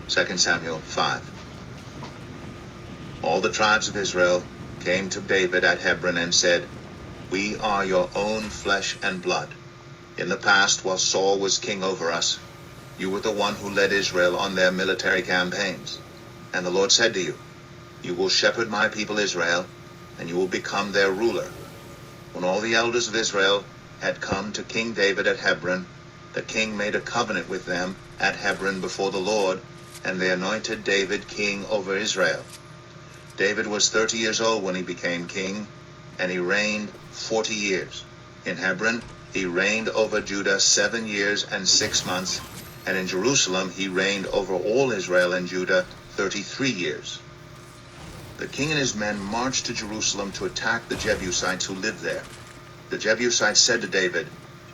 2 Samuel 5. All the tribes of Israel came to David at Hebron and said, "We are your own flesh and blood. In the past, while Saul was king over us, you were the one who led Israel on their military campaigns. And the Lord said to you, 'You will shepherd my people Israel, and you will become their ruler.' When all the elders of Israel had come to King David at Hebron, the king made a covenant with them at Hebron before the Lord, and they anointed David king over Israel. David was 30 years old when he became king, and he reigned 40 years. In Hebron, he reigned over Judah 7 years and 6 months, and in Jerusalem he reigned over all Israel and Judah 33 years. The king and his men marched to Jerusalem to attack the Jebusites who lived there. The Jebusites said to David,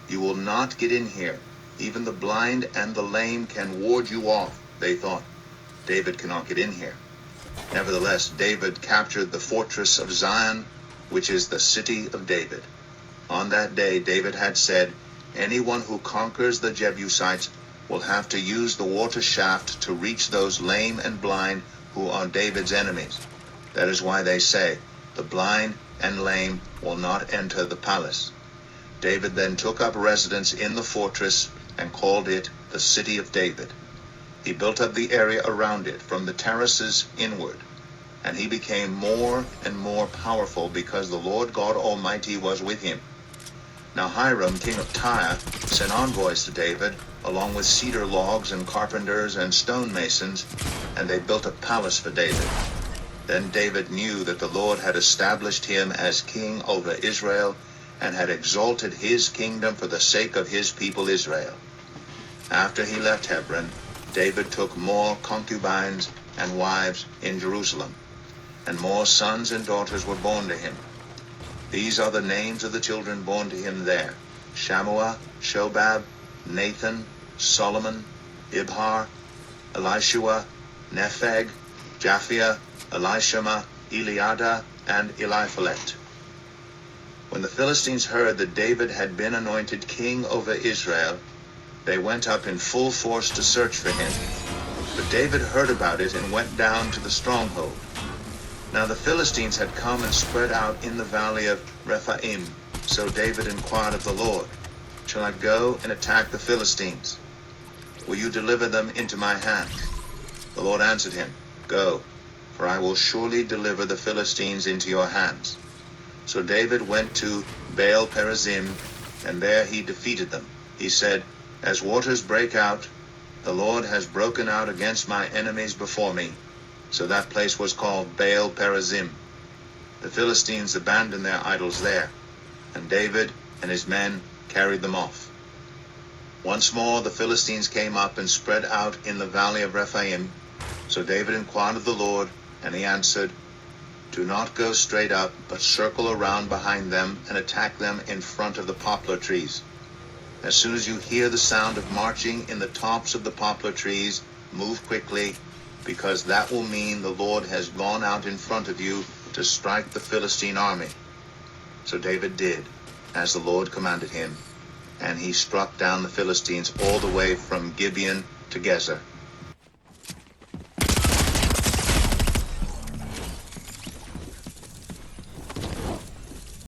"You will not get in here. Even the blind and the lame can ward you off." They thought, "David cannot get in here." Nevertheless, David captured the fortress of Zion, which is the city of David. On that day, David had said, "Anyone who conquers the Jebusites will have to use the water shaft to reach those lame and blind who are David's enemies. That is why they say, 'The blind and lame will not enter the palace.'" David then took up residence in the fortress and called it the City of David. He built up the area around it from the terraces inward, and he became more and more powerful because the Lord God Almighty was with him. Now Hiram, king of Tyre, sent envoys to David, along with cedar logs and carpenters and stonemasons, and they built a palace for David. Then David knew that the Lord had established him as king over Israel, and had exalted his kingdom for the sake of his people Israel. After he left Hebron, David took more concubines and wives in Jerusalem, and more sons and daughters were born to him. These are the names of the children born to him there: Shammua, Shobab, Nathan, Solomon, Ibhar, Elishua, Nepheg, Japhia, Elishama, Eliada, and Eliphalet. When the Philistines heard that David had been anointed king over Israel, they went up in full force to search for him. But David heard about it and went down to the stronghold. Now the Philistines had come and spread out in the valley of Rephaim. So David inquired of the Lord, "Shall I go and attack the Philistines? Will you deliver them into my hand?" The Lord answered him, "Go, for I will surely deliver the Philistines into your hands." So David went to Baal Perazim, and there he defeated them. He said, "As waters break out, the Lord has broken out against my enemies before me." So that place was called Baal Perazim. The Philistines abandoned their idols there, and David and his men carried them off. Once more the Philistines came up and spread out in the valley of Rephaim. So David inquired of the Lord, and he answered, "Do not go straight up, but circle around behind them and attack them in front of the poplar trees. As soon as you hear the sound of marching in the tops of the poplar trees, move quickly, because that will mean the Lord has gone out in front of you to strike the Philistine army." So David did as the Lord commanded him, and he struck down the Philistines all the way from Gibeon to Gezer.